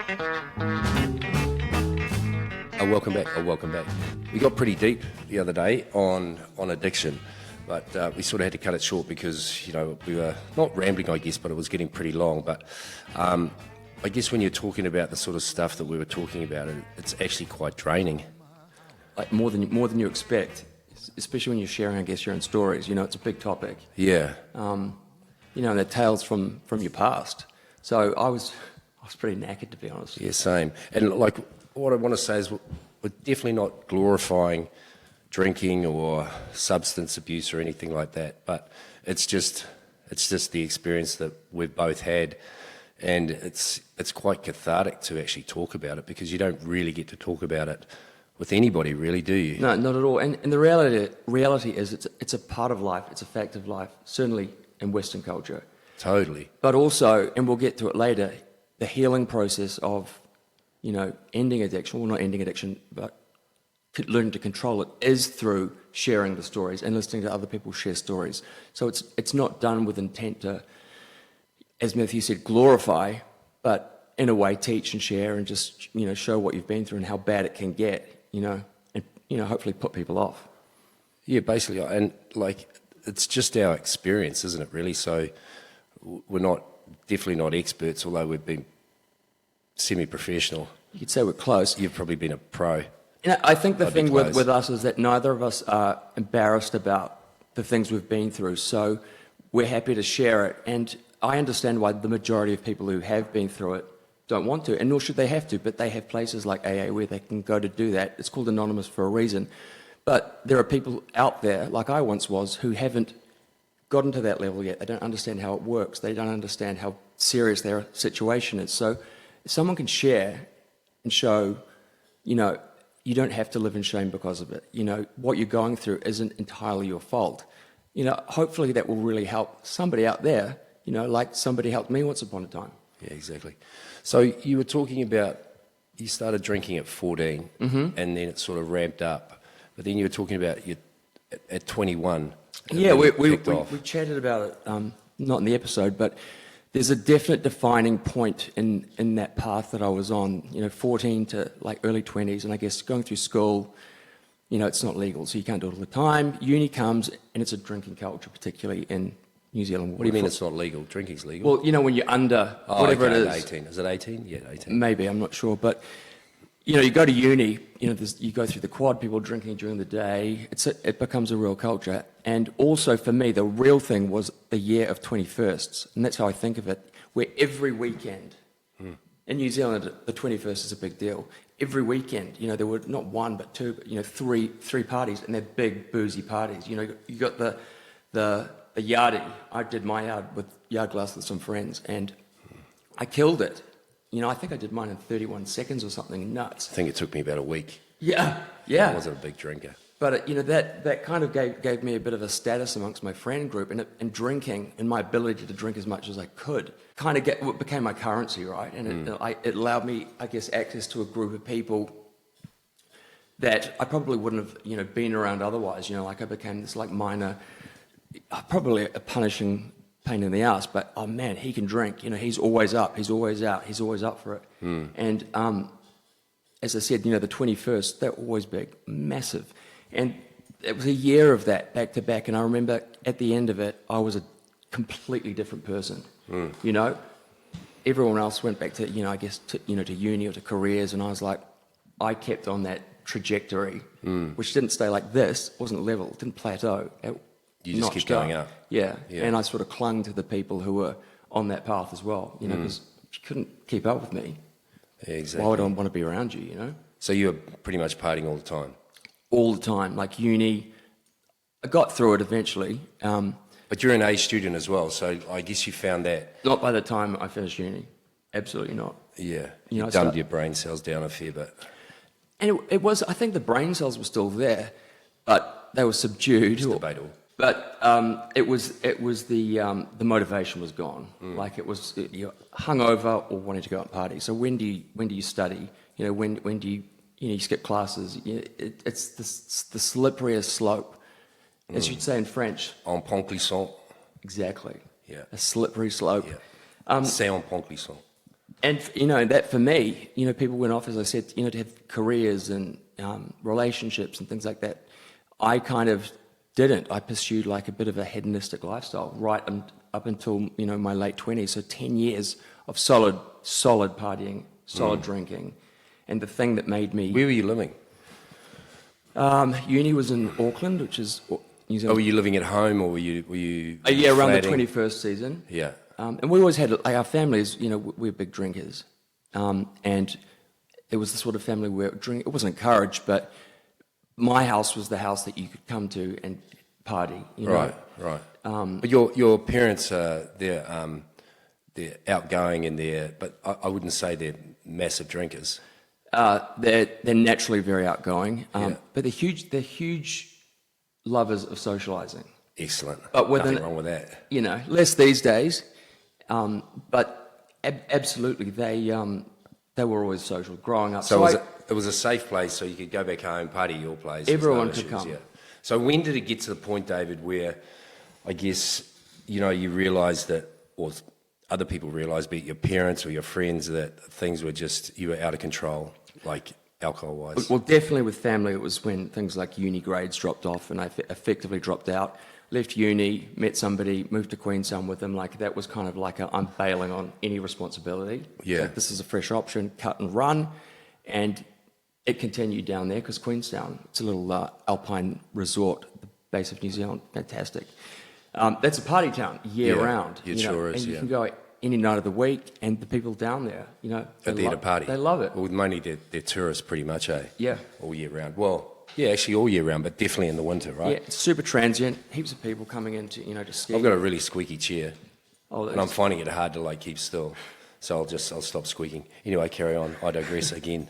Welcome back. Welcome back. We got pretty deep the other day on addiction, but we sort of had to cut it short because, you know, we were not rambling, I guess, but it was getting pretty long. But I guess when you're talking about the sort of stuff that we were talking about, it's actually quite draining. Like more than you expect, especially when you're sharing, I guess, your own stories. You know, it's a big topic. Yeah. You know, and they're tales from your past. So I was pretty knackered, to be honest. Yeah, same. And like, what I want to say is we're definitely not glorifying drinking or substance abuse or anything like that, but it's just the experience that we've both had, and it's quite cathartic to actually talk about it, because you don't really get to talk about it with anybody, really, do you? No, not at all. And the reality is it's a part of life, it's a fact of life, certainly in Western culture. Totally. But also, and we'll get to it later, the healing process of, you know, ending addiction, well, not ending addiction, but learning to control it, is through sharing the stories and listening to other people share stories. So it's not done with intent to, as Matthew said, glorify, but in a way teach and share and just, you know, show what you've been through and how bad it can get, you know, and, you know, hopefully put people off. Yeah, basically, and like, it's just our experience, isn't it, really? So we're definitely not experts, although we've been semi-professional. You could say we're close. You've probably been a pro. You know, I think the thing with us is that neither of us are embarrassed about the things we've been through, so we're happy to share it. And I understand why the majority of people who have been through it don't want to, and nor should they have to, but they have places like AA where they can go to do that. It's called Anonymous for a reason. But there are people out there, like I once was, who haven't gotten to that level yet. They don't understand how it works. They don't understand how serious their situation is. So if someone can share and show, you know, you don't have to live in shame because of it. You know, what you're going through isn't entirely your fault. You know, hopefully that will really help somebody out there, you know, like somebody helped me once upon a time. Yeah, exactly. So you were talking about, you started drinking at 14, and then it sort of ramped up. But then you were talking about you at 21. Yeah, we chatted about it, not in the episode, but there's a definite defining point in that path that I was on, you know, 14 to like early 20s, and I guess going through school, you know, it's not legal, so you can't do it all the time. Uni comes, and it's a drinking culture, particularly in New Zealand. What do you mean it's not legal? Drinking's legal? Well, you know, when you're under, whatever it is. 18. Is it 18? Yeah, 18. Maybe, I'm not sure, but you know, you go to uni, you know, you go through the quad, people drinking during the day, it becomes a real culture. And also for me, the real thing was the year of 21sts, and that's how I think of it, where every weekend, in New Zealand, the 21st is a big deal. Every weekend, you know, there were not one, but two, but, you know, three parties, and they're big, boozy parties. You know, you got the yardie. I did my yard with yard glass with some friends, and I killed it. You know, I think I did mine in 31 seconds or something nuts. I think it took me about a week. Yeah. I wasn't a big drinker. But, you know, that kind of gave me a bit of a status amongst my friend group, and drinking and my ability to drink as much as I could kind of became my currency, right? And it allowed me, I guess, access to a group of people that I probably wouldn't have, you know, been around otherwise. You know, like I became this like minor, probably a punishing pain in the ass, but oh man, he can drink. You know, he's always up, he's always out, he's always up for it. And as I said, you know, the 21st, they're always big, massive. And it was a year of that back to back, and I remember at the end of it, I was a completely different person. You know, everyone else went back to, you know, I guess to uni or to careers, and I was like, I kept on that trajectory, which didn't stay like this, wasn't level, it didn't plateau. You just keep going up. Yeah, and I sort of clung to the people who were on that path as well, you know, because you couldn't keep up with me. Yeah, exactly. Why would I want to be around you, you know? So you were pretty much partying all the time? All the time, like uni. I got through it eventually. But you're an A student as well, so I guess you found that... Not by the time I finished uni. Absolutely not. Yeah, you know, dumbed your brain cells down a fair bit. And it was, I think the brain cells were still there, but they were subdued. It's debatable. But it was the motivation was gone. Like it was you're hungover or wanting to go out and party. So when do you study? You know, when do you skip classes? You know, it's the slipperiest slope, as you'd say in French. En pont glissant. Exactly. Yeah. A slippery slope. Yeah. C'est en pont glissant. And, you know, that for me, you know, people went off, as I said, you know, to have careers and relationships and things like that. I kind of didn't. I pursued like a bit of a hedonistic lifestyle up until, you know, my late 20s. So 10 years of solid partying, solid drinking. And the thing that made me... Where were you living? Uni was in Auckland, which is New Zealand. Oh, were you living at home, or were you yeah, around the flatting? 21st season. Yeah. And we always had, like, our families, you know, we're big drinkers. And it was the sort of family where it wasn't encouraged, but my house was the house that you could come to and party, you know. Right. But your parents, they're outgoing and but I wouldn't say they're massive drinkers. They're naturally very outgoing, Yeah. but they're huge lovers of socialising. Excellent. But nothing wrong with that. You know, less these days. But absolutely, they were always social growing up. So it was a safe place, so you could go back home, party at your place. Everyone there's no could issues, come. Yeah. So when did it get to the point, David, where I guess, you know, you realised that, or other people realised, be it your parents or your friends, that things were just, you were out of control, like alcohol-wise? Well, definitely with family, it was when things like uni grades dropped off and I effectively dropped out. Left uni, met somebody, moved to Queenstown with them. Like, that was kind of like I'm bailing on any responsibility. Yeah. So this is a fresh option, cut and run. And it continued down there because Queenstown, it's a little alpine resort, the base of New Zealand, fantastic. That's a party town year round. It sure is, and you can go any night of the week, and the people down there, you know, At the party. They love it. Well, with money, they're tourists pretty much, eh? Yeah. All year round. Well, yeah, actually all year round, but definitely in the winter, right? Yeah, it's super transient. Heaps of people coming in to, you know, to ski. I've got a really squeaky chair, Oh, and I'm finding it hard to like keep still. So I'll stop squeaking. Anyway, carry on. I digress again.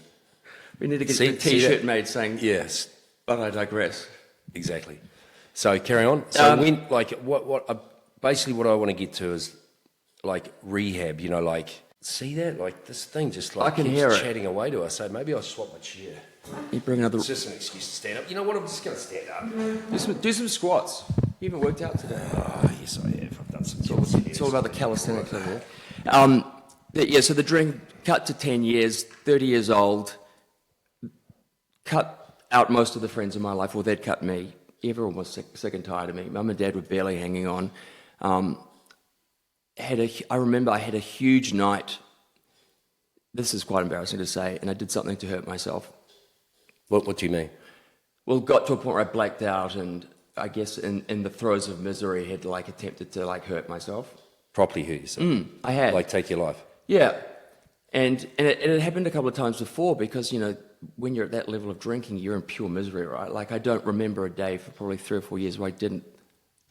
We need to get See- a see T-shirt that? made saying, Yes, but I digress. exactly. So carry on. So when, like, basically what I want to get to is like rehab. You know, like, see that? Like, this thing just like I can keeps hear it. chatting away to us. So maybe I'll swap my chair. You bring another... It's just an excuse to stand up. You know what? I'm just going to stand up. Do some squats. You haven't worked out today. Oh, yes, I have. I've done some. It's all about the calisthenics over there. Yeah, so the drink cut to 10 years, 30 years old, cut out most of the friends in my life, or they'd cut me. Everyone was sick and tired of me. Mum and Dad were barely hanging on. I remember I had a huge night. This is quite embarrassing to say, and I did something to hurt myself. What do you mean? Well, it got to a point where I blacked out, and I guess in the throes of misery had like attempted to like hurt myself. Properly hurt yourself? I had. Like take your life? Yeah. And it had happened a couple of times before because, you know, when you're at that level of drinking, you're in pure misery, right? Like, I don't remember a day for probably 3 or 4 years where I didn't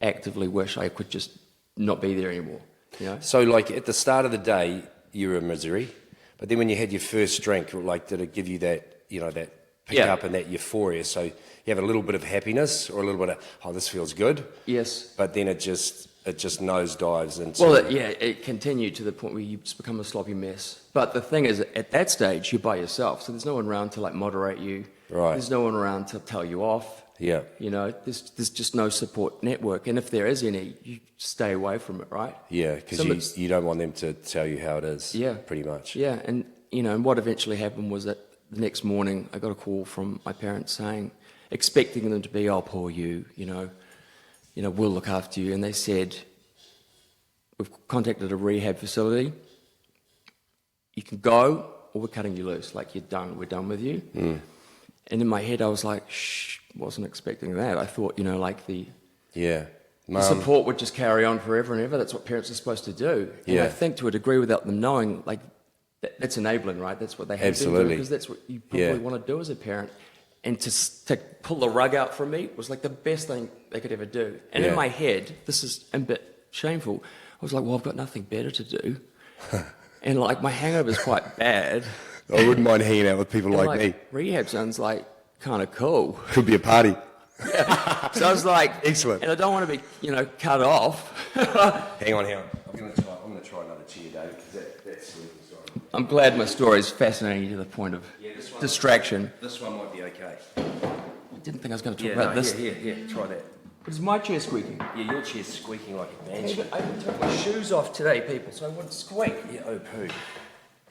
actively wish I could just not be there anymore, you know? So, like, at the start of the day, you were in misery, but then when you had your first drink, like, did it give you that, you know, that pick up and that euphoria? So you have a little bit of happiness or a little bit of, oh, this feels good. Yes. But then it just nosedives into... Well, it continued to the point where you just become a sloppy mess. But the thing is, at that stage, you're by yourself, so there's no one around to, like, moderate you. Right. There's no one around to tell you off. Yeah. You know, there's just no support network. And if there is any, you stay away from it, right? Yeah, because you don't want them to tell you how it is, pretty much. Yeah, and, you know, and what eventually happened was that the next morning I got a call from my parents saying, expecting them to be, oh, poor you know, we'll look after you. And they said, we've contacted a rehab facility. You can go, or we're cutting you loose. Like, you're done. We're done with you. Mm. And in my head, I was like, shh, wasn't expecting that. I thought, you know, like the support would just carry on forever and ever. That's what parents are supposed to do. And I think to a degree, without them knowing, like, that's enabling, right? That's what they have to do, because that's what you probably want to do as a parent. And to pull the rug out from me was like the best thing they could ever do. And in my head, this is a bit shameful, I was like, well, I've got nothing better to do. And like, my hangover is quite bad. I wouldn't mind hanging out with people like me. Rehab sounds like kind of cool. Could be a party. Yeah. So I was like, excellent. And I don't want to be, you know, cut off. Hang on. I'm going to try another cheer, David, because that's sleeping. Sorry. I'm glad my story is fascinating to the point of distraction. This one might be okay. I didn't think I was going to talk about this. Yeah, try that. But is my chair squeaking? Yeah, your chair's squeaking like a banshee. I even took my shoes off today, people, so I wouldn't squeak. Yeah, oh poo.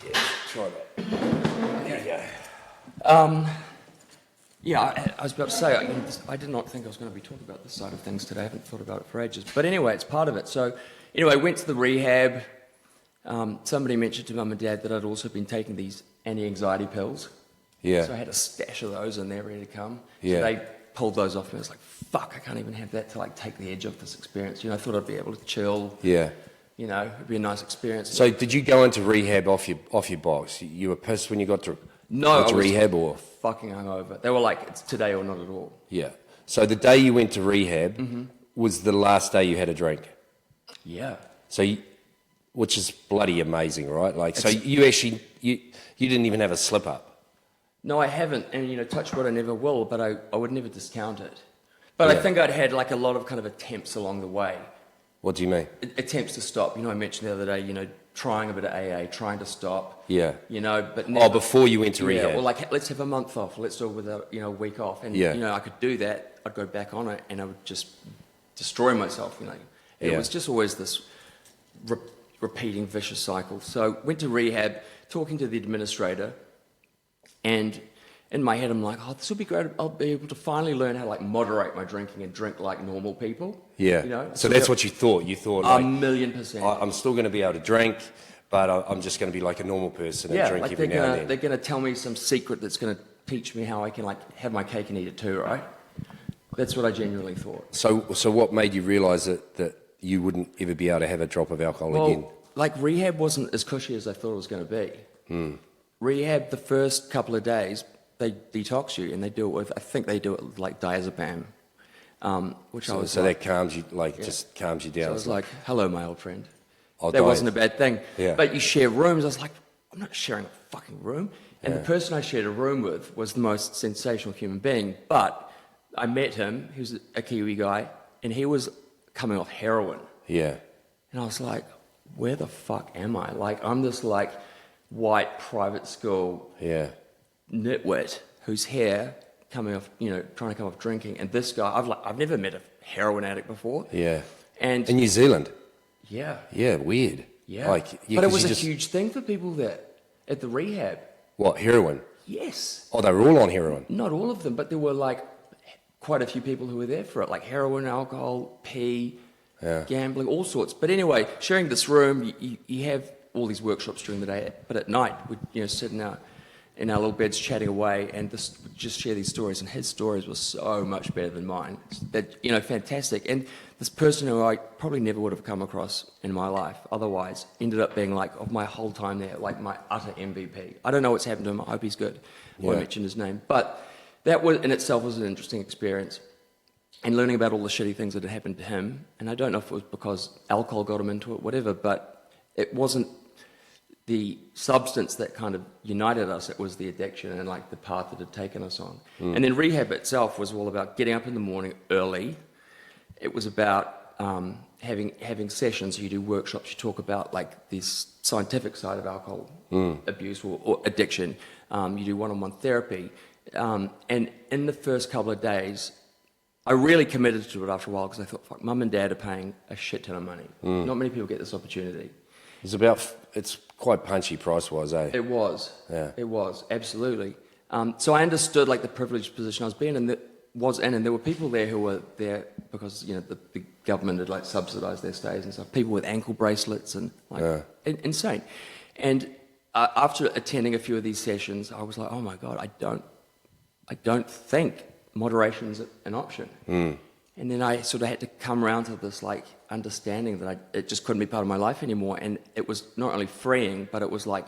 Yeah, try that. There you go. Yeah, I was about to say, I did not think I was going to be talking about this side of things today. I haven't thought about it for ages. But anyway, it's part of it. So anyway, went to the rehab. Somebody mentioned to Mum and Dad that I'd also been taking these anti-anxiety pills. Yeah. So I had a stash of those in there ready to come. Yeah. So they pulled those off me. I was like, fuck, I can't even have that to like take the edge off this experience. You know, I thought I'd be able to chill. Yeah. You know, it'd be a nice experience. So did you go into rehab off your box? You were pissed when you got to rehab, or fucking hungover. They were like, it's today or not at all. yeah. So the day you went to rehab was the last day you had a drink. Yeah. So, which is bloody amazing, right? Like, so you actually you didn't even have a slip up. No, I haven't, and you know, touch wood, I never will. But I would never discount it. But Yeah. I think I'd had like a lot of kind of attempts along the way. What do you mean? Attempts to stop. You know, I mentioned the other day, you know, trying a bit of AA, trying to stop. Yeah. You know, but never, Before you went to yeah, rehab. or like, let's have a month off. Let's do it with a week off. And, Yeah. you know, I could do that. I'd go back on it and I would just destroy myself, you know. It Yeah. was just always this repeating vicious cycle. So went to rehab, talking to the administrator, and in my head I'm like, oh, this will be great. I'll be able to finally learn how to like moderate my drinking and drink like normal people. Yeah. You know? So that's what you thought. You thought, A like, million%. I'm still going to be able to drink, but I'm just going to be like a normal person and drink like every now and then. they're gonna tell me some secret that's gonna teach me how I can like have my cake and eat it too, right? That's what I genuinely thought. So what made you realise that you wouldn't ever be able to have a drop of alcohol again? Like rehab wasn't as cushy as I thought it was going to be. Rehab, the first couple of days, they detox you, and they do it with, I think they do it with like diazepam, which I was So like, that calms you, just calms you down. I was like, hello, my old friend. I'll That die. wasn't a bad thing. Yeah. But you share rooms. I was like, I'm not sharing a fucking room. And the person I shared a room with was the most sensational human being. But I met him. He was a Kiwi guy, and he was coming off heroin. Yeah. And I was like, where the fuck am I? Like, I'm this like white private school Yeah. nitwit whose hair coming off, you know, trying to come off drinking. And this guy, I've never met a heroin addict before. Yeah. And In New Zealand. yeah. Yeah, weird. Yeah. Like, yeah, but it 'cause was you a just, huge thing for people there at the rehab. What, heroin? Yes. Oh, they were all on heroin. Not all of them, but there were like quite a few people who were there for it, like heroin, alcohol, pee, gambling, all sorts. But anyway, sharing this room, you have all these workshops during the day, but at night we'd sit in our little beds chatting away and we'd just share these stories. And his stories were so much better than mine. That, you know, fantastic. And this person who I probably never would have come across in my life otherwise ended up being like, of my whole time there, like my utter MVP. I don't know what's happened to him. I hope he's good. I won't mention his name. But that was, in itself was an interesting experience. And learning about all the shitty things that had happened to him. And I don't know if it was because alcohol got him into it, whatever, but it wasn't the substance that kind of united us. It was the addiction and like the path that had taken us on. And then rehab itself was all about getting up in the morning early. It was about having sessions. You do workshops. You talk about like this scientific side of alcohol abuse or addiction. You do one-on-one therapy. And in the first couple of days, I really committed to it after a while because I thought, fuck, Mum and Dad are paying a shit ton of money. Not many people get this opportunity. It's quite punchy price-wise, eh? It was. Yeah. It was, absolutely. So I understood like the privileged position I was being in, and there were people there who were there because, you know, the government had like subsidised their stays and stuff. People with ankle bracelets and like insane. And after attending a few of these sessions, I was like, oh my God, I don't think moderation's an option. And then I sort of had to come around to this like understanding that it just couldn't be part of my life anymore. And it was not only freeing, but it was like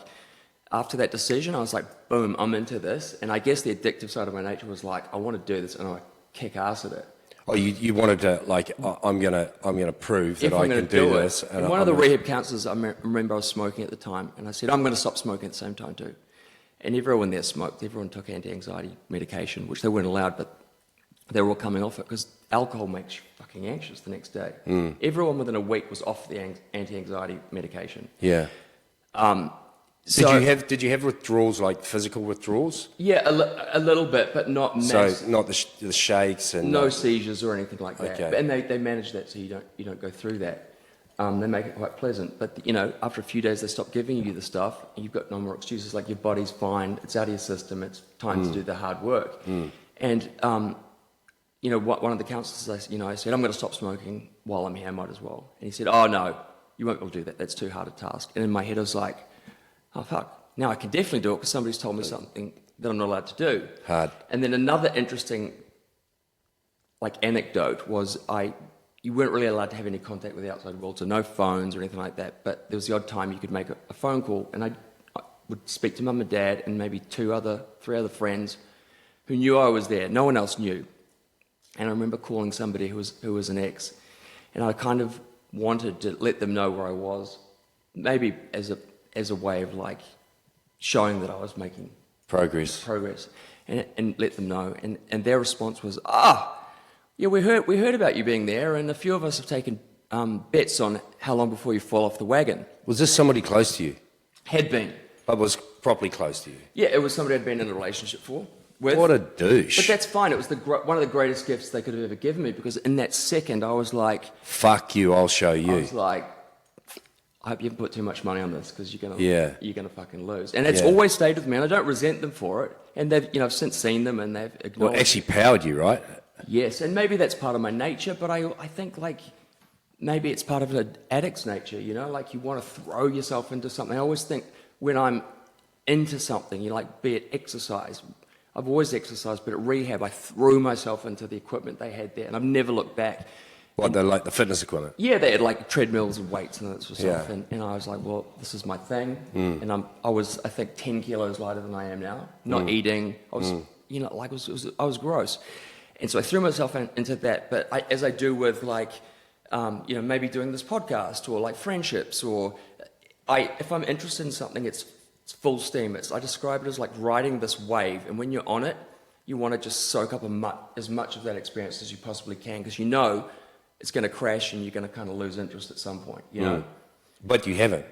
after that decision, I was like, boom, I'm into this. And I guess the addictive side of my nature was like, I want to do this, and I kick ass at it. Oh, you wanted to, like, I'm gonna prove that If I I'm can gonna do it. this. And one of the rehab counsellors, I remember I was smoking at the time, and I said, I'm going to stop smoking at the same time too. And everyone there smoked. Everyone took anti-anxiety medication, which they weren't allowed, but they were all coming off it because alcohol makes you fucking anxious the next day. Everyone within a week was off the anti-anxiety medication. Yeah. So, Did you have withdrawals, like physical withdrawals? Yeah, a little bit, but not massive. So not the shakes and No seizures or anything like that. Okay. And they manage that so you don't go through that. They make it quite pleasant. But, after a few days, they stop giving you the stuff, and you've got no more excuses. Like, your body's fine, it's out of your system, it's time to do the hard work. And, one of the counsellors, I said, I'm going to stop smoking while I'm here, I might as well. And he said, oh, no, you won't be able to do that. That's too hard a task. And in my head, I was like, oh, fuck. Now I can definitely do it because somebody's told me something that I'm not allowed to do. Hard. And then another interesting, anecdote was you weren't really allowed to have any contact with the outside world, so no phones or anything like that. But there was the odd time you could make a phone call, and I would speak to mum and dad and maybe three other friends who knew I was there. No one else knew. And I remember calling somebody who was an ex, and I kind of wanted to let them know where I was, maybe as a way of showing that I was making Progress. and let them know. And their response was, yeah, we heard about you being there, and a few of us have taken bets on how long before you fall off the wagon. Was this somebody close to you? Had been. But was properly close to you? Yeah, it was somebody I'd been in a relationship with. What a douche. But that's fine. It was one of the greatest gifts they could have ever given me, because in that second I was like... Fuck you, I'll show you. I was like, I hope you haven't put too much money on this, because you're gonna fucking lose. And it's always stayed with me, and I don't resent them for it. And they've, I've since seen them, and they've acknowledged... Well, actually powered you, right? Yes, and maybe that's part of my nature, but I think maybe it's part of an addict's nature, you want to throw yourself into something. I always think when I'm into something, be it exercise. I've always exercised, but at rehab, I threw myself into the equipment they had there, and I've never looked back. What, they're like the fitness equipment? Yeah, they had treadmills and weights and that sort of stuff, and I was like, well, this is my thing, and I was, I think, 10 kilos lighter than I am now, not eating, I was, I was gross. And so I threw myself into that, but as I do with maybe doing this podcast or friendships, or if I'm interested in something, it's full steam. I describe it as like riding this wave, and when you're on it, you want to just soak up as much of that experience as you possibly can, because it's going to crash and you're going to kind of lose interest at some point, But you haven't.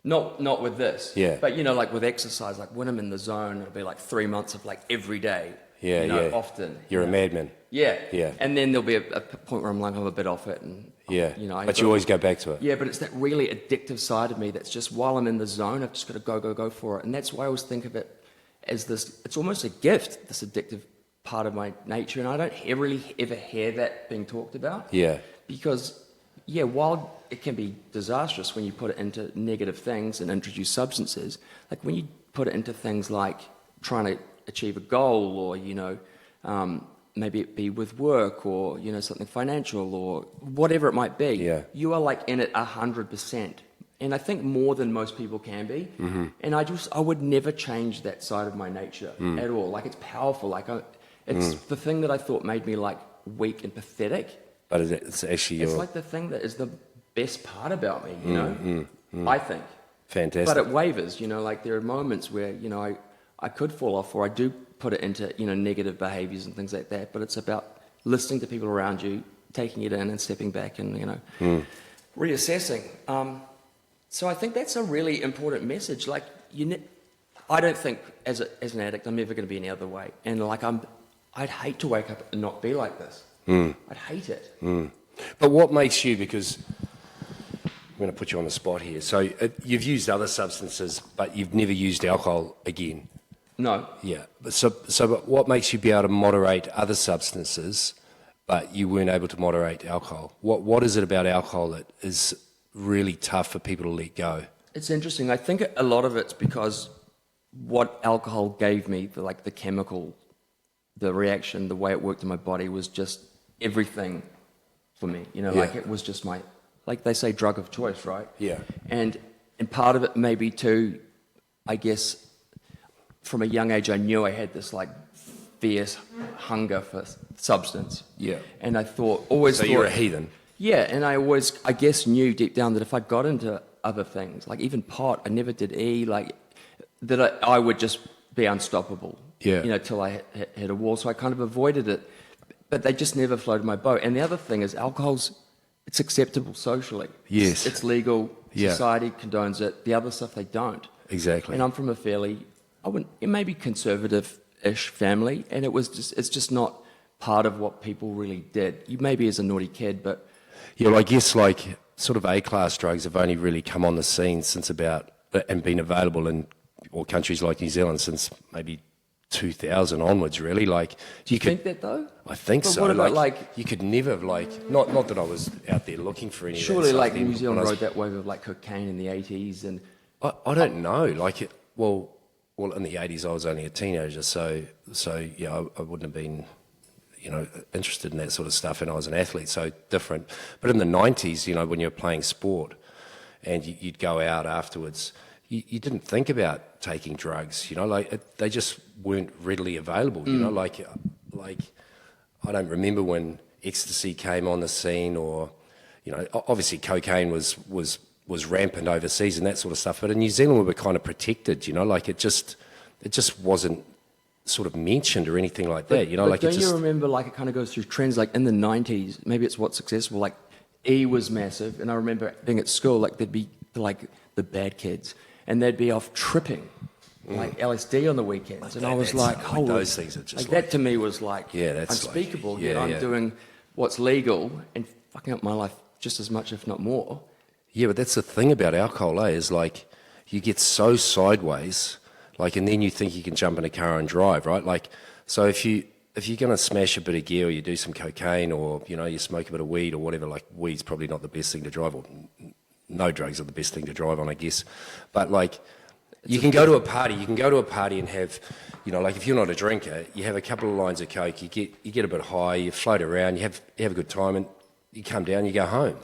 Not with this. Yeah. But with exercise, when I'm in the zone, it'll be 3 months of every day. Yeah, Often. You're a madman. Yeah. Yeah. And then there'll be a point where I'm I'm a bit off it, and but you always go back to it. Yeah, but it's that really addictive side of me that's just, while I'm in the zone, I've just got to go for it. And that's why I always think of it as this, it's almost a gift, this addictive part of my nature, and I don't really ever hear that being talked about. Yeah. Because while it can be disastrous when you put it into negative things and introduce substances, when you put it into things like trying to achieve a goal, or maybe it be with work, or something financial, or whatever it might be, you are in it 100%, and I think more than most people can be. And I would never change that side of my nature at all. It's powerful. It's the thing that I thought made me weak and pathetic, but it's actually it's the thing that is the best part about me, I think. Fantastic. But it wavers, there are moments where I could fall off, or I do put it into negative behaviours and things like that. But it's about listening to people around you, taking it in, and stepping back, and reassessing. So I think that's a really important message. I don't think as an addict I'm ever going to be any other way, and I'd hate to wake up and not be like this. I'd hate it. But what makes you, because I'm going to put you on the spot here. So you've used other substances, but you've never used alcohol again. No. Yeah. But what makes you be able to moderate other substances, but you weren't able to moderate alcohol? What is it about alcohol that is really tough for people to let go? It's interesting. I think a lot of it's because what alcohol gave me, the chemical, the reaction, the way it worked in my body, was just everything for me. It was just my, they say, drug of choice, right? Yeah. And part of it maybe too, I guess, from a young age, I knew I had this fierce hunger for substance. Yeah. And I always thought... So you're a heathen. Yeah, and I guess, knew deep down that if I got into other things, even pot, I never did that I would just be unstoppable. Yeah. Till I hit a wall. So I kind of avoided it. But they just never floated my boat. And the other thing is, it's acceptable socially. Yes. It's legal. Yeah. Society condones it. The other stuff, they don't. Exactly. And I'm from a fairly... it may be conservative-ish family, and it's just not part of what people really did. You maybe as a naughty kid, but... Yeah, well, I guess sort of A-class drugs have only really come on the scene since about, and been available in countries like New Zealand since maybe 2000 onwards, really. Like, Do you think that though? I think But so. what about, like, you could never, like, not that I was out there looking for any. surely, of that like, stuff then, New Zealand when I rode that wave of like cocaine in the 80s, and I don't know. Like, well, in the 80s, I was only a teenager, so yeah, I wouldn't have been, interested in that sort of stuff, and I was an athlete, so different. But in the 90s, when you're playing sport, and you'd go out afterwards, you didn't think about taking drugs. They just weren't readily available. Like I don't remember when ecstasy came on the scene, or obviously cocaine was rampant overseas and that sort of stuff. But in New Zealand, we were kind of protected. Like it just wasn't sort of mentioned or anything like that. But Like don't it just. you remember, like, it kind of goes through trends, like in the 90s, maybe it's what's successful, like E was massive, and I remember being at school, like there'd be like the bad kids, and they'd be off tripping, like LSD on the weekends, and I was like, holy, those things are just like that to me was like that's unspeakable. like, Yet I'm yeah. doing what's legal and fucking up my life just as much, if not more. Yeah, but that's the thing about alcohol, is like you get so sideways, like, and then you think you can jump in a car and drive, right? Like, so if you're going to smash a bit of gear, or you do some cocaine, or you smoke a bit of weed or whatever, like weed's probably not the best thing to drive, or no drugs are the best thing to drive on, I guess. But like, you can go to a party and have, like, if you're not a drinker, you have a couple of lines of coke, you get a bit high, you float around, you have a good time, and you come down, you go home,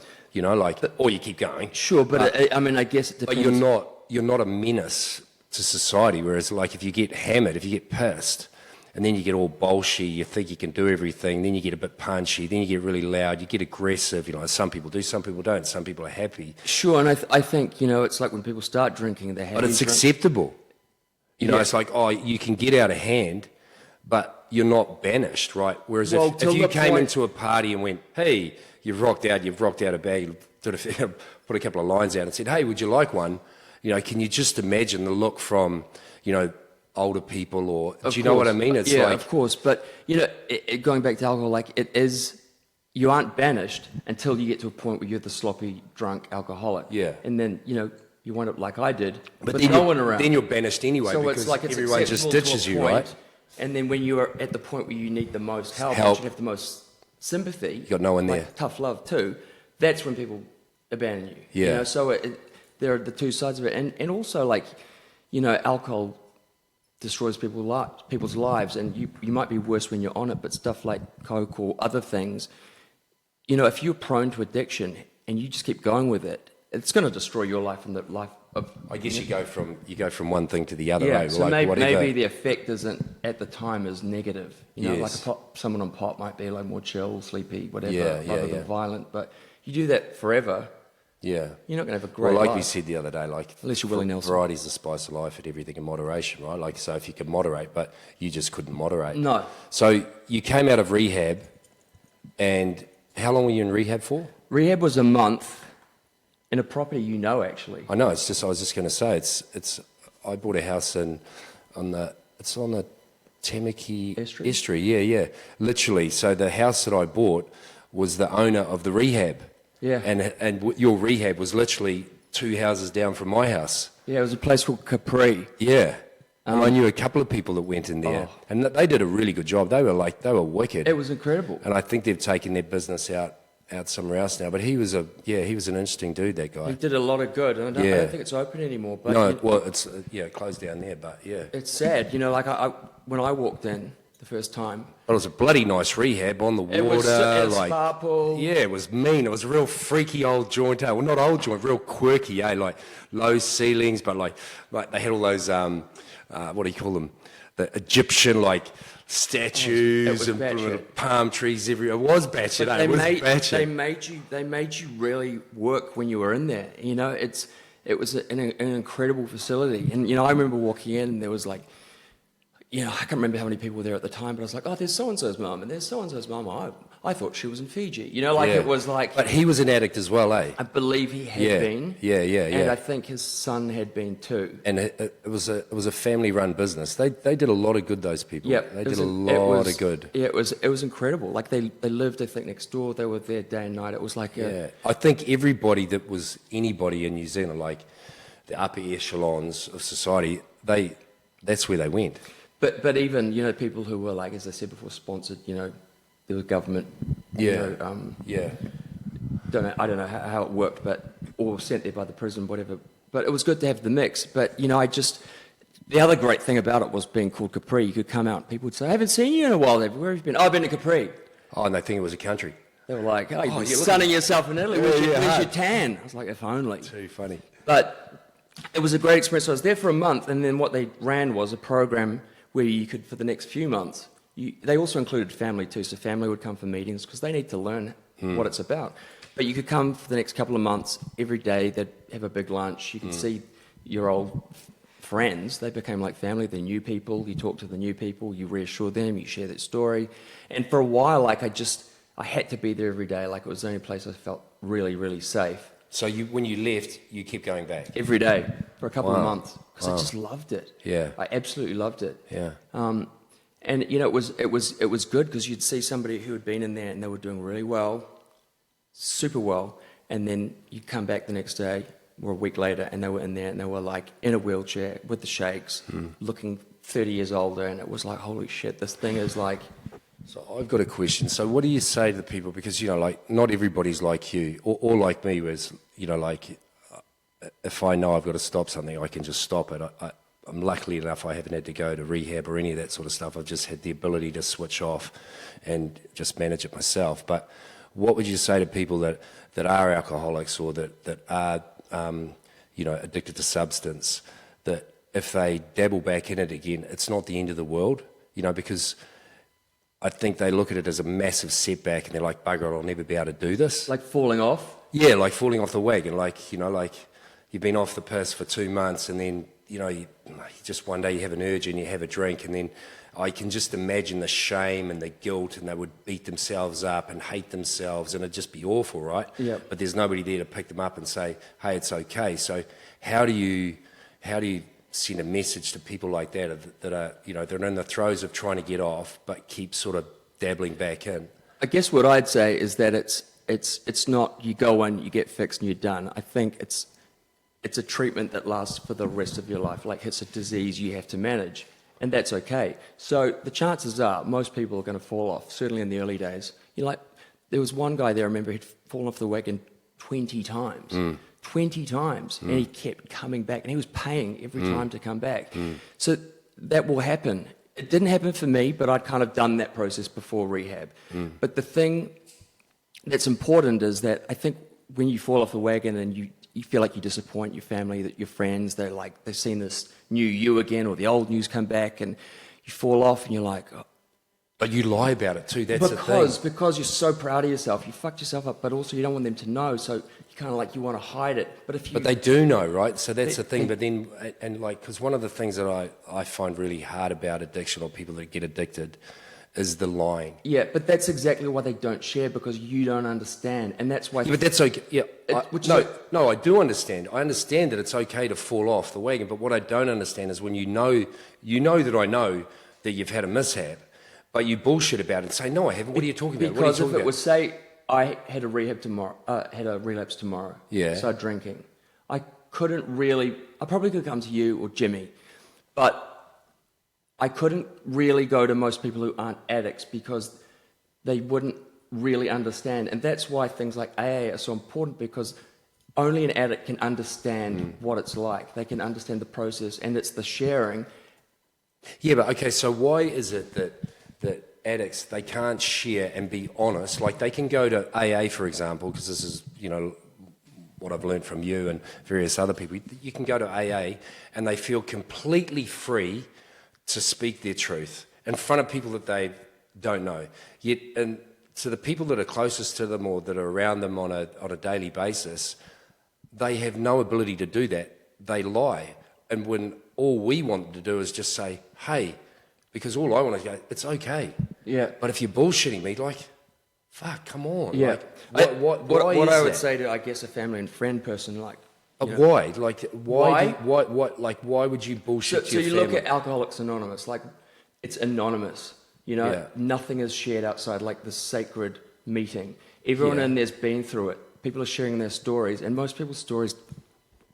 or you keep going. Sure, but I mean, I guess it depends. But you're not a menace to society. Whereas, like, if you get hammered, if you get pissed, and then you get all bolshy, you think you can do everything, then you get a bit punchy, then you get really loud, you get aggressive. Some people do, some people don't. Some people are happy. Sure, and I think, it's like when people start drinking, they're happy. But it's acceptable. It's like, you can get out of hand, but you're not banished, right? Whereas if you came into a party and went, hey, you've rocked out a bag, put a couple of lines out and said, hey, would you like one? Can you just imagine the look from, older people, or do you know what I mean? It's like, of course. But, going back to alcohol, like, it is, you aren't banished until you get to a point where you're the sloppy, drunk alcoholic. Yeah. And then, you wind up like I did, but then no one around. Then you're banished anyway, so because it's like it's everyone just ditches you, point, right? And then when you are at the point where you need the most help. You have the most sympathy. You got no one there. Tough love too. That's when people abandon you. Yeah. So there are the two sides of it, and also, like, alcohol destroys people's lives, and you might be worse when you're on it, but stuff like coke or other things, if you're prone to addiction and you just keep going with it, it's going to destroy your life and the life of. I guess you go from one thing to the other. Yeah, right? so like maybe the effect isn't at the time as negative. Yes. Like someone on pot might be like more chill, sleepy, whatever, Yeah, rather than violent. But you do that forever, Yeah. you're not going to have a great Well, like life. we said the other day, like, Unless you're Willie Nelson. variety's the spice of life, and everything in moderation, right? Like, so if you can moderate, but you just couldn't moderate. No. So you came out of rehab, and how long were you in rehab for? Rehab was a month in a property, actually. I know. I was just going to say, I bought a house on the Tamaki Estuary? Yeah. Literally. So the house that I bought was the owner of the rehab. Yeah. And your rehab was literally 2 houses down from my house. Yeah, it was a place called Capri. Yeah. And I knew a couple of people that went in there, and they did a really good job. They were wicked. It was incredible. And I think they've taken their business out somewhere else now. But he was an interesting dude, that guy. He did a lot of good, and I don't think it's open anymore. But No, well, it's closed down there, but yeah. it's sad. Like when I walked in the first time, But it was a bloody nice rehab on the water. it was a like, spa pool. yeah, it was mean. It was a real freaky old joint. Well, not old joint, real quirky, like low ceilings, but like they had all those, what do you call them? The Egyptian, like, statues and batshit. palm trees everywhere. It was batshit, But it was batshit. they made you really work when you were in there. It was an incredible facility, and I remember walking in, and there was like you know, I can't remember how many people were there at the time, but I was like, oh, there's so-and-so's mum, and there's so-and-so's mum. I thought she was in Fiji. You know, like Yeah. it was like... But he was an addict as well, eh? I believe he had been. Yeah. And I think his son had been too. And it was a family-run business. They did a lot of good, those people. Yeah, They did a lot of good. Yeah, it was incredible. Like they lived, I think, next door. They were there day and night. It was like Yeah. I think everybody that was anybody in New Zealand, like the upper echelons of society, that's where they went. But even, you know, people who were, like, as I said before, sponsored, you know, there was government, you know, I don't know how it worked, but, or sent there by the prison, whatever. But it was good to have the mix. But, you know, the other great thing about it was being called Capri. You could come out and people would say, I haven't seen you in a while. Where have you been? Oh, I've been to Capri. Oh, and they think it was a country. They were like, oh, you're sunning yourself in Italy. Where's your tan? I was like, if only. Too funny. But it was a great experience. So I was there for a month, and then what they ran was a program where you could, for the next few months, they also included family too, so family would come for meetings because they need to learn what it's about. But you could come for the next couple of months, every day they'd have a big lunch, you could see your old friends, they became like family, they're new people, you talk to the new people, you reassure them, you share their story. And for a while, like I had to be there every day, like it was the only place I felt really, really safe. So when you left, you kept going back? Every day, for a couple of months, because I just loved it. Yeah. I absolutely loved it. Yeah. And you know, it was good because you'd see somebody who had been in there and they were doing really well, super well, and then you'd come back the next day or a week later and they were in there and they were like in a wheelchair with the shakes, looking 30 years older, and it was like, holy shit, this thing is like... So I've got a question. So what do you say to the people? Because, you know, like, not everybody's like you or like me, whereas, you know, like, if I know I've got to stop something, I can just stop it. I'm lucky enough I haven't had to go to rehab or any of that sort of stuff. I've just had the ability to switch off and just manage it myself. But what would you say to people that are alcoholics or that are, you know, addicted to substance, that if they dabble back in it again, it's not the end of the world, you know, because I think they look at it as a massive setback and they're like, bugger it, I'll never be able to do this. Like falling off? Yeah, like falling off the wagon. Like, you know, like you've been off the piss for 2 months and then, you know, you just one day you have an urge and you have a drink, and then I can just imagine the shame and the guilt, and they would beat themselves up and hate themselves, and it'd just be awful, right? Yeah. But there's nobody there to pick them up and say, hey, it's okay. So how do you send a message to people like that are, you know, they're in the throes of trying to get off but keep sort of dabbling back in? I guess what I'd say is that it's not you go in, you get fixed and you're done. I think it's a treatment that lasts for the rest of your life. Like, it's a disease you have to manage, and that's okay. So the chances are most people are going to fall off, certainly in the early days. You know, like, there was one guy there, I remember, he'd fallen off the wagon 20 times. 20 times, and he kept coming back, and he was paying every time to come back. So that will happen. It didn't happen for me, but I'd kind of done that process before rehab. But the thing that's important is that I think when you fall off the wagon and you feel like you disappoint your family, that your friends, they've seen this new you again, or the old news come back, and you fall off and you're like... Oh. But you lie about it too, that's the thing. Because you're so proud of yourself, you fucked yourself up, but also you don't want them to know, so you kind of like, you want to hide it. But they do know, right? So that's the thing. But then, and like, because one of the things that I find really hard about addiction, or people that get addicted, is the lying. Yeah, but that's exactly why they don't share, because you don't understand, and that's why... Yeah, but that's okay. Yeah, I do understand. I understand that it's okay to fall off the wagon, but what I don't understand is when you know that I know that you've had a mishap, but you bullshit about it and say, no, I haven't. What are you talking about? Because if it was, say, I had a relapse tomorrow, yeah. Started drinking, I probably could come to you or Jimmy, but I couldn't really go to most people who aren't addicts because they wouldn't really understand. And that's why things like AA are so important, because only an addict can understand what it's like. They can understand the process, and it's the sharing. Yeah, but okay, so why is it that addicts, they can't share and be honest? Like, they can go to AA, for example, because this is, you know, what I've learned from you and various other people. You can go to AA and they feel completely free to speak their truth in front of people that they don't know. Yet, and to the people that are closest to them or that are around them on a daily basis, they have no ability to do that. They lie. And when all we want to do is just say, hey, because all I want to go, it's okay. Yeah. But if you're bullshitting me, like, fuck, come on. Yeah. Like, why what is I would that? say to, I guess, a family and friend person, like, Why? Like, Why? why would you bullshit so your you family? look at Alcoholics Anonymous, like, it's anonymous. Yeah. Nothing is shared outside, like the sacred meeting. Everyone Yeah. in there's been through it. People are sharing their stories, and most people's stories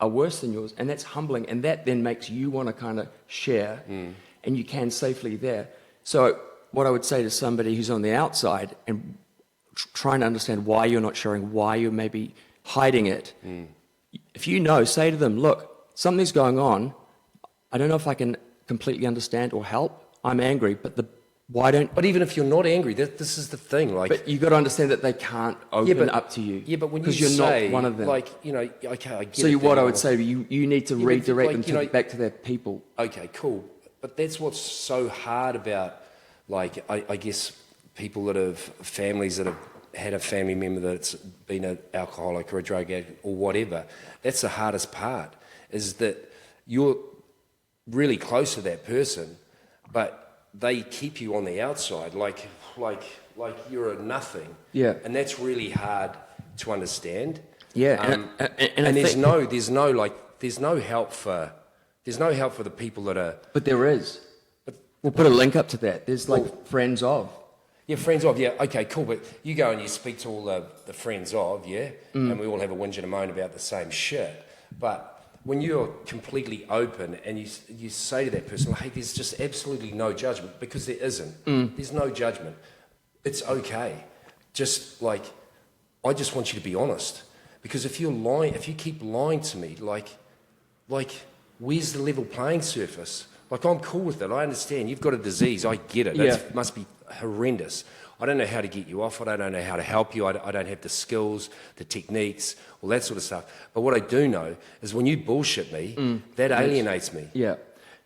are worse than yours, and that's humbling, and that then makes you want to kind of share, and you can safely there. So what I would say to somebody who's on the outside and trying to understand why you're not sharing, why you're maybe hiding it, if you know, say to them, look, something's going on, I don't know if I can completely understand or help, I'm angry, but why don't... But even if you're not angry, this is the thing. Like, But you've got to understand that they can't open up to you. Yeah, but when you because you're say, not one of them. like, you know, okay, I get So it. what that I would say, you need to but, redirect like, them back to their people. Okay, cool. But that's what's so hard about, like, I guess people that have, families that have had a family member that's been an alcoholic or a drug addict or whatever. That's the hardest part, is that you're really close to that person, but they keep you on the outside, like you're a nothing. Yeah. And that's really hard to understand. Yeah. And there's no help for the people that are. But there is. We'll put a link up to that. There's like friends of. Yeah, friends of, yeah, okay, cool. But you go and you speak to all the friends of, yeah, and we all have a whinge and a moan about the same shit. But when you're completely open and you say to that person, hey, there's just absolutely no judgment, because there isn't. There's no judgment. It's okay. Just like, I just want you to be honest. Because if you're lying, if you keep lying to me, like where's the level playing surface? Like, I'm cool with it. I understand. You've got a disease. I get it. Yeah. That must be horrendous. I don't know how to get you off it. I don't know how to help you. I don't have the skills, the techniques, all that sort of stuff. But what I do know is when you bullshit me, that alienates me. Yeah.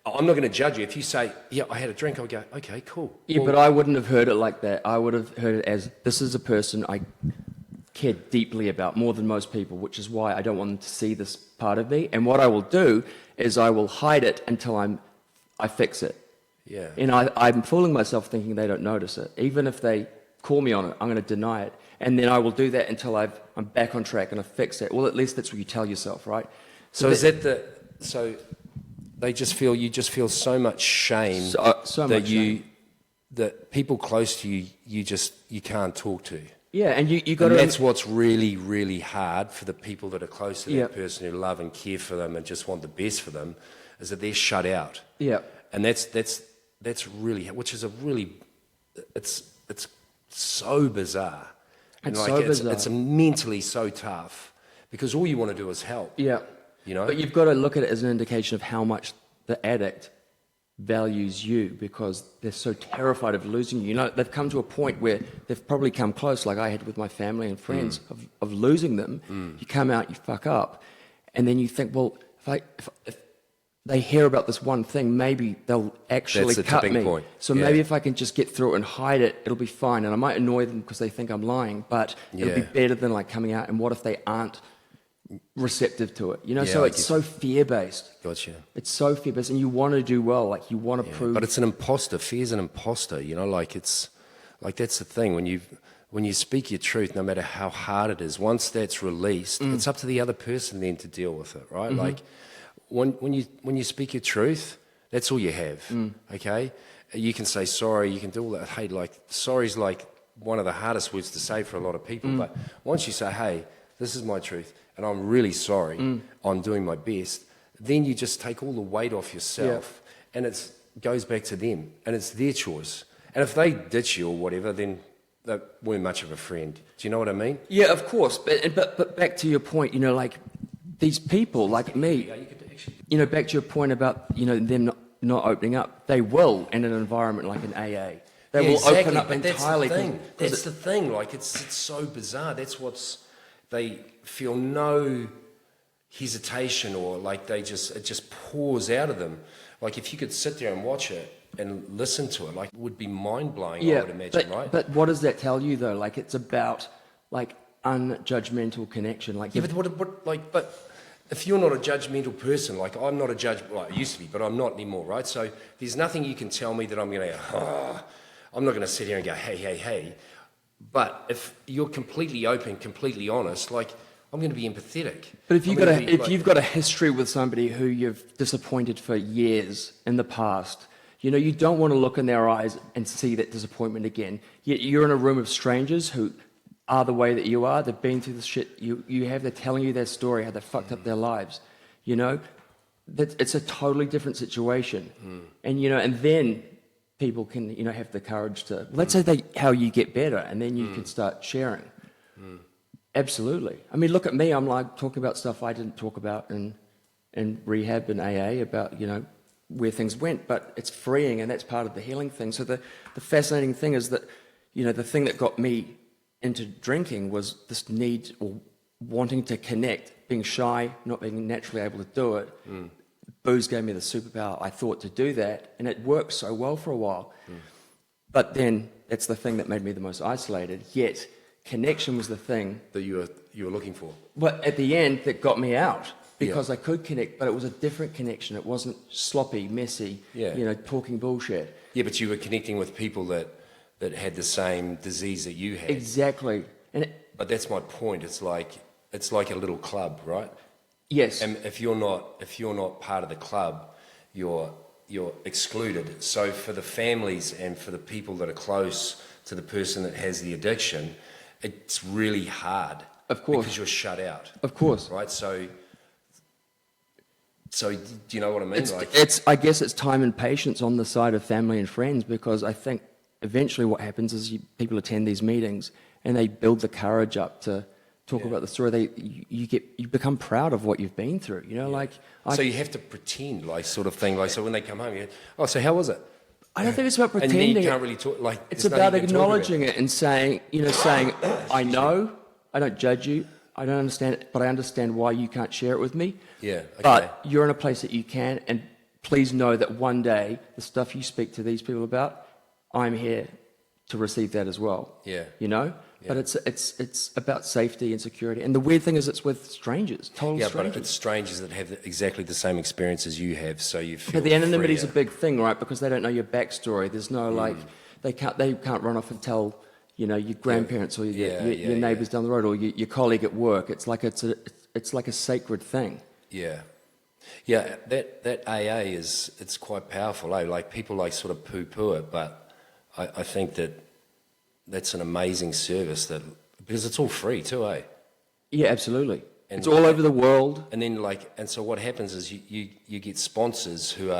I'm not going to judge you. If you say, yeah, I had a drink, I'll go, okay, cool. Yeah, but I wouldn't have heard it like that. I would have heard it as, this is a person I care deeply about, more than most people, which is why I don't want them to see this part of me. And what I will do is I will hide it until I fix it. Yeah. And I'm fooling myself thinking they don't notice it. Even if they call me on it, I'm going to deny it. And then I will do that until I'm back on track and I fix it. Well, at least that's what you tell yourself, right? So is that so you just feel so much shame so that much shame. that people close to you, you can't talk to. Yeah, and you got And to... that's what's really, really hard for the people that are close to that Yeah. person, who love and care for them and just want the best for them, is that they're shut out. Yeah. And that's really, which is a really, it's so bizarre. And It's so bizarre. It's mentally so tough, because all you want to do is help. Yeah. You know? But you've got to look at it as an indication of how much the addict values you, because they're so terrified of losing you. You know, they've come to a point where they've probably come close, like I had with my family and friends, of losing them. You come out, you fuck up, and then you think, well, if they hear about this one thing, maybe they'll actually That's the cut tipping me. point. So Yeah. maybe if I can just get through it and hide it, it'll be fine. And I might annoy them because they think I'm lying, but it'll be Yeah. better than like coming out. And what if they aren't receptive to it? You know, Yeah, so I it's get so fear-based. Gotcha. It's so fear-based, and you want to do well. Like, you want to prove... But it's an imposter. Fear's an imposter. You know, like that's the thing. When you speak your truth, no matter how hard it is, once that's released, it's up to the other person then to deal with it, right? Like when you speak your truth, that's all you have. Okay, you can say sorry. You can do all that. Hey, like, sorry's like one of the hardest words to say for a lot of people. But once you say, hey, this is my truth, and I'm really sorry, I'm doing my best, then you just take all the weight off yourself, and it goes back to them, and it's their choice. And if they ditch you or whatever, then they weren't much of a friend. Do you know what I mean? Yeah, of course. But back to your point, you know, like, these people like me, you know, back to your point about, you know, them not opening up, they will in an environment like an AA. They will open up but entirely. That's the thing. Like, it's so bizarre. They feel no hesitation, or like it just pours out of them. Like, if you could sit there and watch it and listen to it, like, it would be mind-blowing, I would imagine, right? But what does that tell you, though? Like, it's about, like, unjudgmental connection. Like, Yeah, but if you're not a judgmental person, like I'm not a judge, well, I used to be, but I'm not anymore, right? So there's nothing you can tell me that I'm going to, I'm not going to sit here and go, hey, hey, hey. But if you're completely open, completely honest, like I'm going to be empathetic. But if you've got a history with somebody who you've disappointed for years in the past, you know, you don't want to look in their eyes and see that disappointment again. Yet you're in a room of strangers who are the way that you are. They've been through the shit they're telling you their story, how they fucked up their lives. You know, it's a totally different situation. And, you know, and then people can, you know, have the courage to, let's say how you get better, and then you can start sharing. Absolutely. I mean, look at me. I'm like talking about stuff I didn't talk about in rehab and AA about, you know, where things went, but it's freeing, and that's part of the healing thing. So the fascinating thing is that, you know, the thing that got me into drinking was this need or wanting to connect, being shy, not being naturally able to do it. Booze gave me the superpower, I thought, to do that, and it worked so well for a while. But then that's the thing that made me the most isolated, yet connection was the thing that you were looking for. But at the end, that got me out, because I could connect, but it was a different connection. It wasn't sloppy, messy, you know, talking bullshit. Yeah, but you were connecting with people that had the same disease that you had. Exactly. But that's my point. It's like a little club, right? Yes. And if you're not part of the club, you're excluded. So for the families and for the people that are close to the person that has the addiction, it's really hard. Of course. Because you're shut out. Of course. Right? So do you know what I mean? I guess it's time and patience on the side of family and friends, because I think eventually what happens is people attend these meetings and they build the courage up to talk about the story. You become proud of what you've been through, you know, so you have to pretend, like, sort of thing, like, so when they come home, you go, oh, so how was it? I don't think it's about pretending. And then you can't really talk, like, it's about acknowledging it and saying, I know, I don't judge you, I don't understand it, but I understand why you can't share it with me. Yeah, okay. But you're in a place that you can, and please know that one day the stuff you speak to these people about, I'm here to receive that as well. Yeah. You know? Yeah. But it's about safety and security. And the weird thing is it's with strangers, total strangers. Yeah, but it's strangers that have exactly the same experience as you have, so you feel But the anonymity is a big thing, right? Because they don't know your backstory. There's no, like, they can't run off and tell, you know, your grandparents or your neighbours down the road, or your colleague at work. It's like it's like a sacred thing. Yeah. Yeah, that AA it's quite powerful, eh? Like, people like sort of poo-poo it, but I think that's an amazing service, because it's all free too, eh? Yeah, absolutely. And it's all over the world. And then, and so what happens is you get sponsors who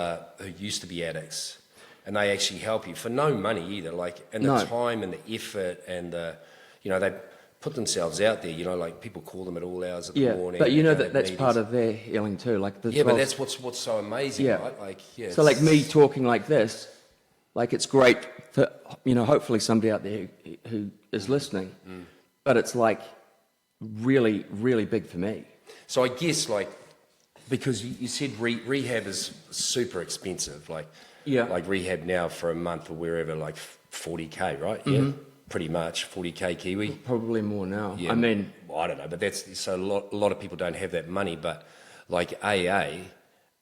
used to be addicts, and they actually help you for no money either, and the time and the effort and they put themselves out there, like people call them at all hours of the morning. But that's part of their healing too. But that's what's so amazing, right? So like me talking like this, like it's great for, hopefully somebody out there who is listening, but it's like really, really big for me. So I guess because you said rehab is super expensive, like rehab now for a month or wherever, like $40K, right? Mm-hmm. Yeah. Pretty much 40K Kiwi. Probably more now. Yeah, I don't know, but that's so a lot of people don't have that money. But like AA,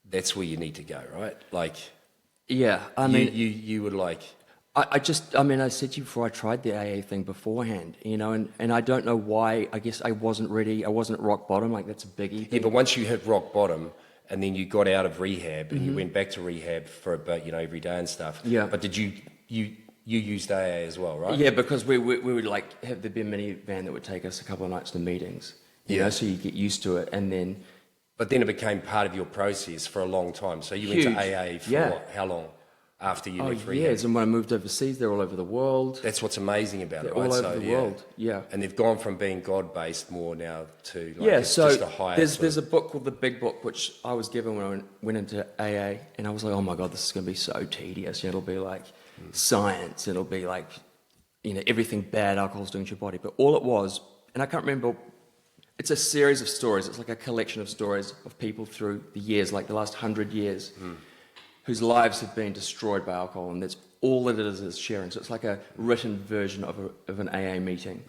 that's where you need to go, right? You would like. I said to you before, I tried the AA thing beforehand, and I don't know why. I guess I wasn't ready. I wasn't at rock bottom. Like, that's a biggie. Yeah, but once you hit rock bottom, and then you got out of rehab, and you went back to rehab for about every day and stuff. Yeah. But did you used AA as well, right? Yeah, because we would like have the minivan that would take us a couple of nights to meetings. You know, so you get used to it, and then. But then it became part of your process for a long time. So you went to AA for what? How long? After you left rehab? Years. And when I moved overseas, they're all over the world. That's what's amazing about it, right? All over the world, yeah. And they've gone from being God-based more now to just a higher. There's a book called The Big Book, which I was given when I went into AA, and I was like, oh my God, this is going to be so tedious. It'll be like science. It'll be like, everything bad alcohol's doing to your body. But all it was, and I can't remember, it's a series of stories. It's like a collection of stories of people through the years, like the last 100 years, whose lives have been destroyed by alcohol, and that's all that it is sharing. So it's like a written version of an AA meeting.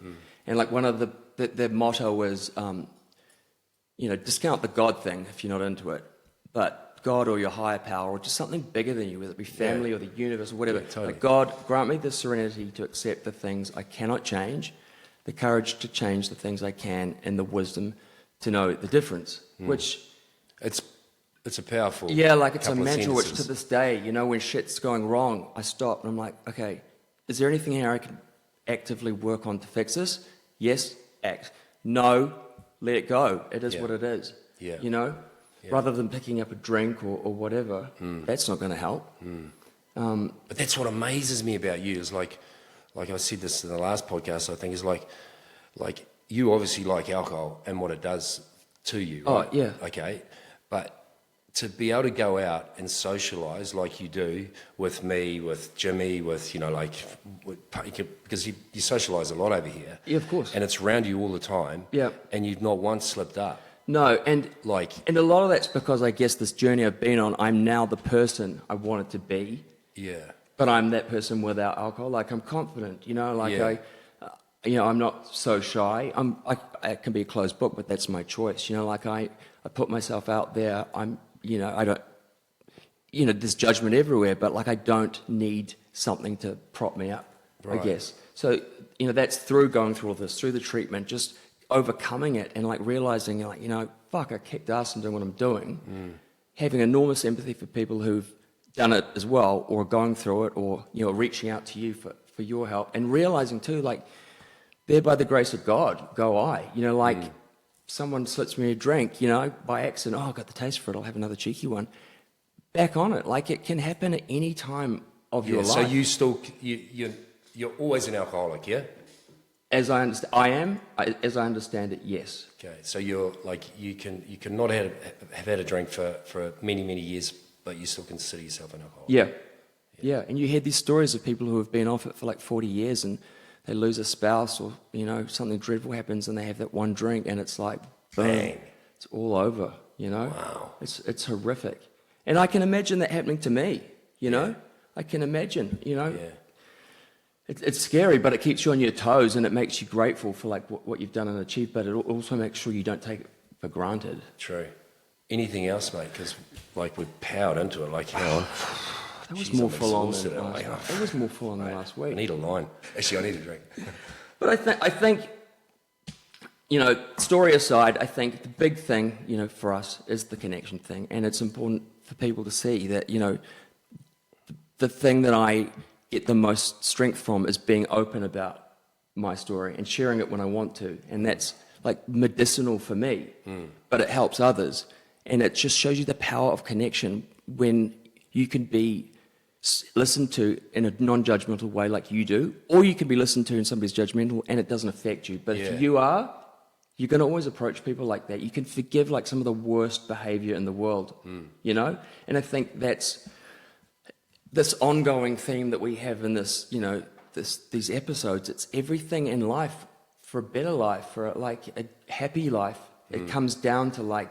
And like one of the motto was, discount the God thing if you're not into it, but God or your higher power or just something bigger than you, whether it be family or the universe or whatever. Yeah, totally. Like, God, grant me the serenity to accept the things I cannot change, the courage to change the things I can, and the wisdom to know the difference, which... It's a powerful like it's a couple of mantra which to sentences. this day, when shit's going wrong, I stop and I'm like, okay, is there anything here I can actively work on to fix this? Yes, act. No, let it go. It is what it is. Yeah. Rather than picking up a drink or whatever, that's not going to help. But that's what amazes me about you is like I said this in the last podcast, I think, is like you obviously like alcohol and what it does to you, right? Oh, yeah. Okay. But to be able to go out and socialise like you do with me, with Jimmy, with, because you socialise a lot over here. Yeah, of course. And it's around you all the time. Yeah. And you've not once slipped up. No, and a lot of that's because I guess this journey I've been on, I'm now the person I wanted to be. Yeah. But I'm that person without alcohol. Like, I'm confident, I'm not so shy. I can be a closed book, but that's my choice. I put myself out there. I don't, there's judgment everywhere, but I don't need something to prop me up, Right. I guess. So, that's through going through all this, through the treatment, just overcoming it and realizing, fuck, I kicked ass in doing what I'm doing. Having enormous empathy for people who've done it as well, or going through it, or, reaching out to you for your help, and realizing too, there by the grace of God, go I. Someone slips me a drink, by accident, I got the taste for it, I'll have another cheeky one. Back on it. It can happen at any time of your life. So you still, you're always an alcoholic, yeah? As I understand, as I understand it, yes. Okay, so you're you can not have had a drink for many, many years, but you still consider yourself an alcoholic. Yeah. And you hear these stories of people who have been off it for 40 years and they lose a spouse or, something dreadful happens and they have that one drink and it's boom, Bang. it's all over, Wow. It's horrific. And I can imagine that happening to me, I can imagine, Yeah. It's scary, but it keeps you on your toes and it makes you grateful for what you've done and achieved, but it also makes sure you don't take it for granted. True. Anything else, mate? Because we've powered into it. Hang on. That was Jeez, more I'm full on exhausted. than last week. It was more full on than last I week. need a line. Actually, I need a drink. But I think, story aside, I think the big thing, for us is the connection thing. And it's important for people to see that, the thing that I get the most strength from is being open about my story and sharing it when I want to. And that's medicinal for me, but it helps others. And it just shows you the power of connection when you can be listened to in a non-judgmental way like you do, or you can be listened to and somebody's judgmental and it doesn't affect you. But if you're going to always approach people like that. You can forgive some of the worst behavior in the world, And I think that's this ongoing theme that we have in this, these episodes. It's everything in life for a better life, for a happy life. It comes down to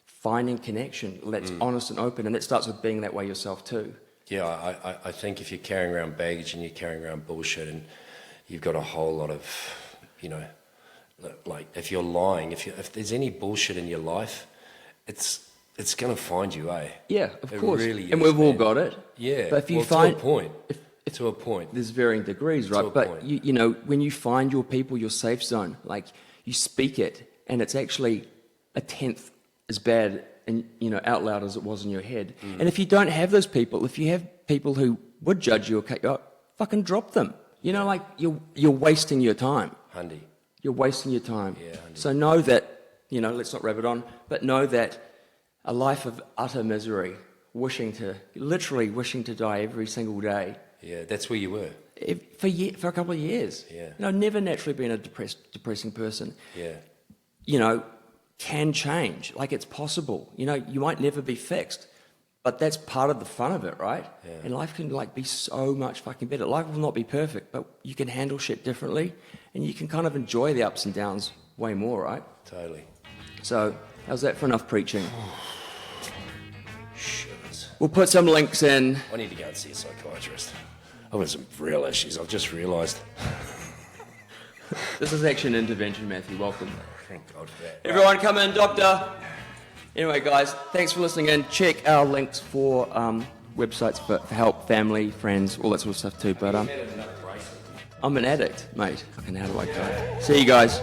finding connection that's honest and open, and it starts with being that way yourself too. Yeah, I think if you're carrying around baggage and you're carrying around bullshit and you've got a whole lot of, if you're lying, if there's any bullshit in your life, it's going to find you, eh? Yeah, of course. Really is, and we've all man. got it. Yeah, but if you to find a point. if To a point. there's varying degrees, To a right? But point. when you find your people, your safe zone, you speak it, and it's actually a tenth as bad and out loud as it was in your head. And if you don't have those people, if you have people who would judge you or cut you up, fucking drop them. You're wasting your time. Hundy. You're wasting your time. Yeah, 100%. So know that, let's not rabbit on, but know that a life of utter misery, literally wishing to die every single day. Yeah, that's where you were. For a couple of years. Yeah. Never naturally been a depressing person. Yeah. Can change. It's possible. You might never be fixed, but that's part of the fun of it, right? Yeah. And life can be so much fucking better. Life will not be perfect, but you can handle shit differently, and you can kind of enjoy the ups and downs way more, right? Totally. So, how's that for enough preaching? Shivers. We'll put some links in. I need to go and see a psychiatrist. I've got some real issues. I've just realised. This is actually an intervention, Matthew. Welcome. Thank God for that. Everyone come in, doctor. Anyway, guys, thanks for listening in. Check our links for websites for help, family, friends, all that sort of stuff too. But I'm an addict, mate. Fucking how do I go? See you guys.